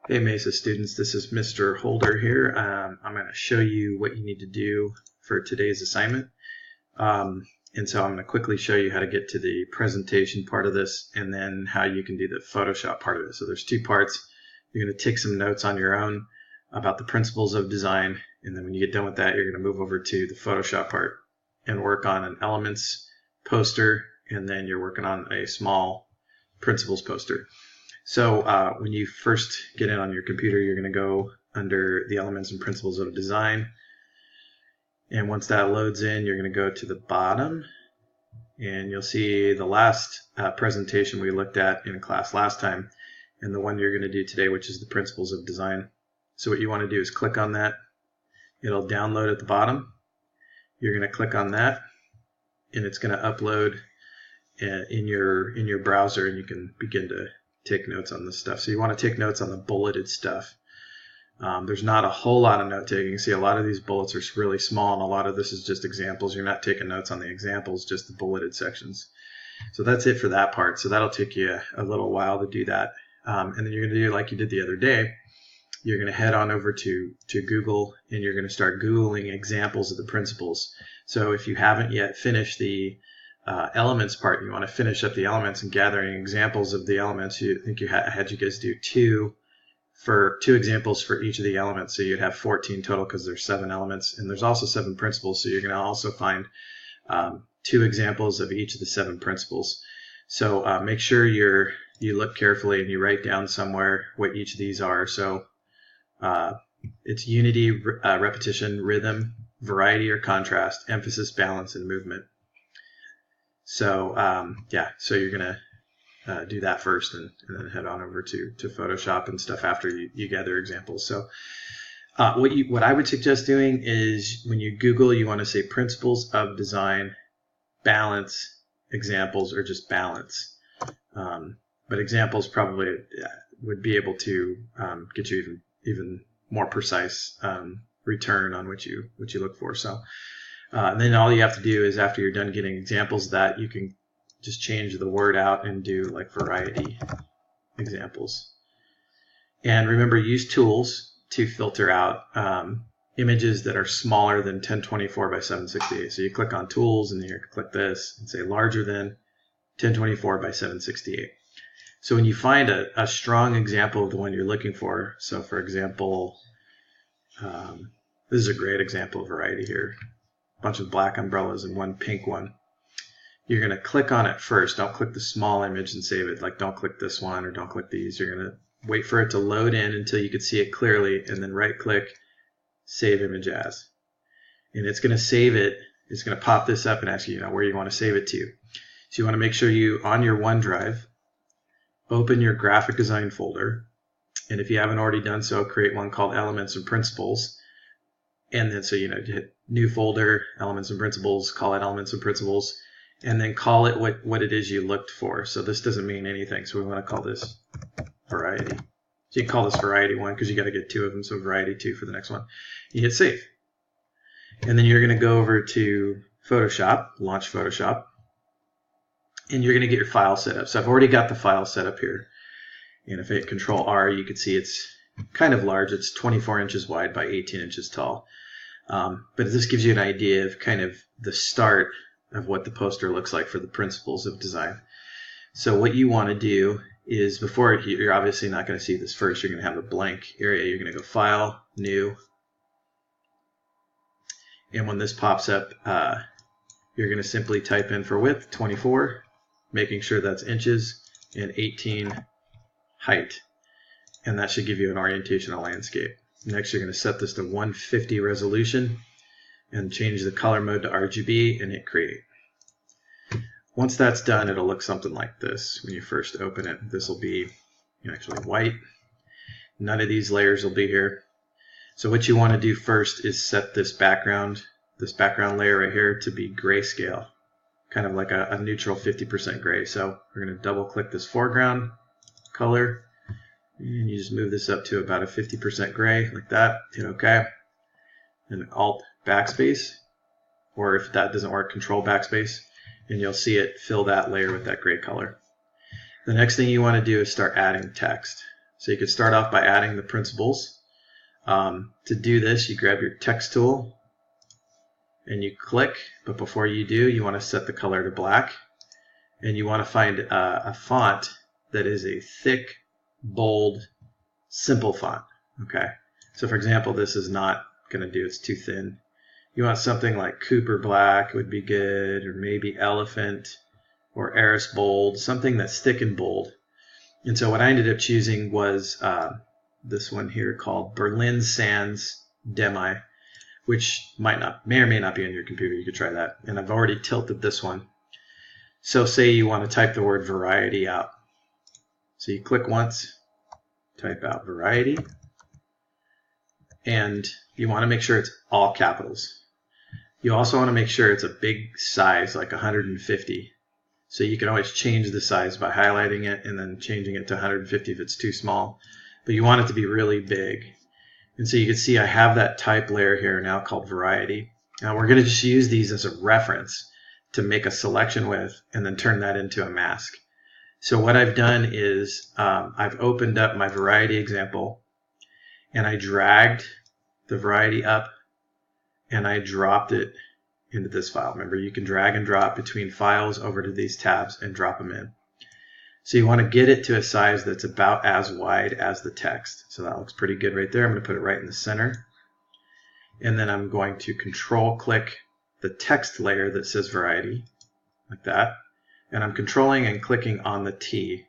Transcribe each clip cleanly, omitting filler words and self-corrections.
Hey Mesa students, this is Mr. Holder here. I'm going to show you what you need to do for today's assignment. And so I'm going to quickly show you how to get to the presentation part of this and then how you can do the Photoshop part of it. So there's two parts. You're going to take some notes on your own about the principles of design, and then when you get done with that, you're going to move over to the Photoshop part and work on an elements poster, and then you're working on a small principles poster. So when you first get in on your computer, you're going to go under the elements and principles of design. And once that loads in, you're going to go to the bottom and you'll see the last presentation we looked at in class last time and the one you're going to do today, which is the principles of design. So what you want to do is click on that. It'll download at the bottom. You're going to click on that and it's going to upload in your browser, and you can begin to take notes on this stuff. So you want to take notes on the bulleted stuff. There's not a whole lot of note taking. See, a lot of these bullets are really small, and a lot of this is just examples. You're not taking notes on the examples, just the bulleted sections. So that's it for that part. So that'll take you a little while to do that. And then you're going to do like you did the other day. You're going to head on over to Google, and you're going to start Googling examples of the principles. So if you haven't yet finished the elements part, you want to finish up the elements and gathering examples of the elements. I think I had you guys do two examples for each of the elements, so you'd have 14 total because there's 7 elements, and there's also 7 principles, so you're going to also find 2 examples of each of the 7 principles. So make sure you look carefully and you write down somewhere what each of these are. So it's unity, repetition, rhythm, variety or contrast, emphasis, balance, and movement. So so you're going to do that first and then head on over to Photoshop and stuff after you gather examples. So what I would suggest doing is when you Google, you want to say principles of design, balance, examples, or just balance. But examples probably would be able to get you even more precise return on what you look for. So and then all you have to do is after you're done getting examples of that, you can just change the word out and do like variety examples. And remember, use tools to filter out images that are smaller than 1024 by 768. So you click on tools and then you click this and say larger than 1024 by 768. So when you find a strong example of the one you're looking for, so for example, this is a great example of variety here. Bunch of black umbrellas and one pink one. You're going to click on it first. Don't click the small image and save it. Like don't click this one or don't click these. You're going to wait for it to load in until you can see it clearly, and then right click, save image as. And it's going to save it. It's going to pop this up and ask you, where you want to save it to. So you want to make sure you, on your OneDrive, open your graphic design folder. And if you haven't already done so, create one called Elements and Principles. And then so hit new folder, Elements and Principles, call it Elements and Principles, and then call it what it is you looked for. So this doesn't mean anything, so we want to call this variety. So you can call this variety 1 because you got to get 2 of them, so variety 2 for the next one. You hit save. And then you're going to go over to Photoshop, launch Photoshop, and you're going to get your file set up. So I've already got the file set up here. And if I hit Control R, you can see it's kind of large. It's 24 inches wide by 18 inches tall. But this gives you an idea of kind of the start of what the poster looks like for the principles of design. So what you want to do is, before you're obviously not going to see this first, you're going to have a blank area. You're going to go File, New, and when this pops up, you're going to simply type in for width 24, making sure that's inches, and 18 height, and that should give you an orientation of landscape. Next, you're going to set this to 150 resolution and change the color mode to RGB and hit create. Once that's done, it'll look something like this. When you first open it, this will be actually white. None of these layers will be here. So what you want to do first is set this background layer right here to be grayscale, kind of like a neutral 50% gray. So we're going to double click this foreground color, and you just move this up to about a 50% gray, like that. Hit OK. And Alt backspace, or if that doesn't work, Control backspace, and you'll see it fill that layer with that gray color. The next thing you want to do is start adding text. So you could start off by adding the principles. To do this, you grab your text tool and you click, but before you do, you want to set the color to black, and you want to find a font that is a thick, bold, simple font. Okay, so for example, this is not going to do, it's too thin. You want something like Cooper Black would be good, or maybe Elephant or Eris Bold, something that's thick and bold. And so what I ended up choosing was this one here called Berlin Sans Demi, which may or may not be on your computer. You could try that. And I've already tilted this one. So say you want to type the word variety out. So you click once, type out variety, and you want to make sure it's all capitals. You also want to make sure it's a big size, like 150. So you can always change the size by highlighting it and then changing it to 150 if it's too small. But you want it to be really big. And so you can see I have that type layer here now called variety. Now we're going to just use these as a reference to make a selection with and then turn that into a mask. So what I've done is I've opened up my variety example and I dragged the variety up and I dropped it into this file. Remember, you can drag and drop between files over to these tabs and drop them in. So you want to get it to a size that's about as wide as the text. So that looks pretty good right there. I'm going to put it right in the center. And then I'm going to control click the text layer that says variety, like that. And I'm controlling and clicking on the T.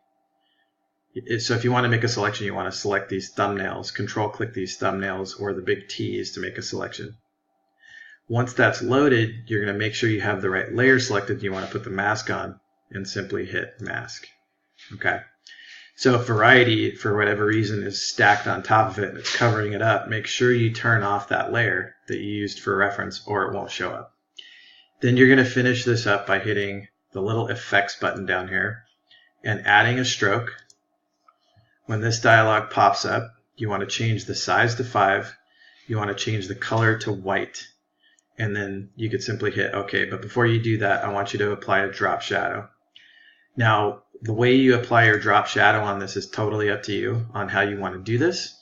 So if you want to make a selection, you want to select these thumbnails, control click these thumbnails or the big T's to make a selection. Once that's loaded, you're going to make sure you have the right layer selected. You want to put the mask on and simply hit mask. Okay, so if variety, for whatever reason, is stacked on top of it and it's covering it up, make sure you turn off that layer that you used for reference or it won't show up. Then you're going to finish this up by hitting the little effects button down here and adding a stroke. When this dialog pops up, you want to change the size to 5. You want to change the color to white. And then you could simply hit OK. But before you do that, I want you to apply a drop shadow. Now, the way you apply your drop shadow on this is totally up to you on how you want to do this.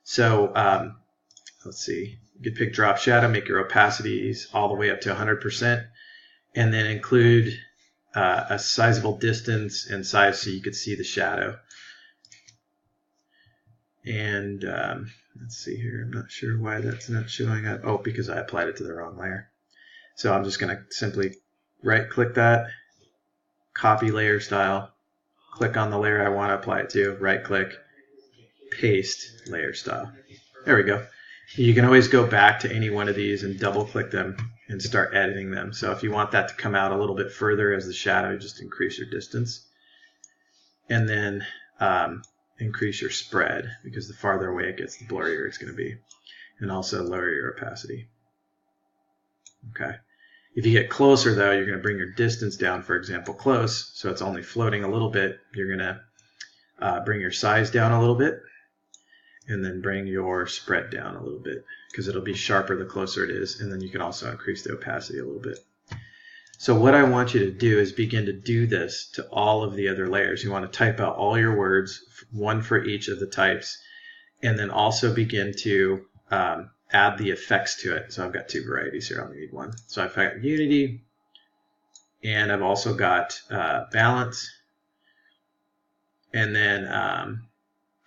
So let's see. You could pick drop shadow, make your opacities all the way up to 100%, and then include a sizable distance and size so you could see the shadow. And let's see here. I'm not sure why that's not showing up. Oh, because I applied it to the wrong layer. So I'm just going to simply right-click that, copy layer style, click on the layer I want to apply it to, right-click, paste layer style. There we go. You can always go back to any one of these and double-click them and start editing them. So if you want that to come out a little bit further as the shadow, just increase your distance. And then increase your spread, because the farther away it gets, the blurrier it's going to be. And also lower your opacity. Okay. If you get closer, though, you're going to bring your distance down, for example, close, so it's only floating a little bit. You're going to bring your size down a little bit, and then bring your spread down a little bit, because it'll be sharper the closer it is, and then you can also increase the opacity a little bit. So what I want you to do is begin to do this to all of the other layers. You want to type out all your words, one for each of the types, and then also begin to add the effects to it. So I've got 2 varieties here. I only need one. So I've got unity, and I've also got balance, and then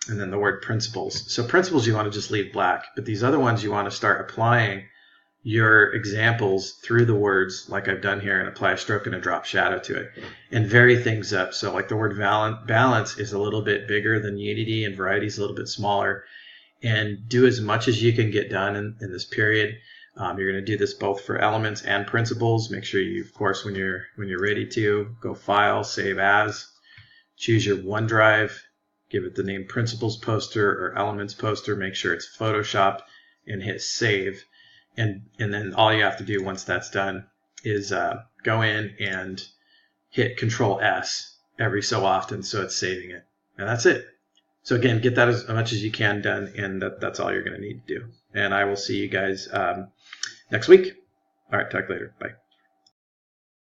the word principles. So principles you want to just leave black, but these other ones you want to start applying your examples through the words like I've done here, and apply a stroke and a drop shadow to it and vary things up. So like the word balance is a little bit bigger than unity and variety is a little bit smaller, and do as much as you can get done in this period. You're going to do this both for elements and principles. Make sure you, of course, when you're ready to, go File, Save As, choose your OneDrive, give it the name Principles Poster or Elements Poster, make sure it's Photoshopped, and hit Save. And then all you have to do once that's done is go in and hit Control S every so often so it's saving it. And that's it. So again, get that as much as you can done, and that's all you're going to need to do. And I will see you guys next week. All right, talk later. Bye.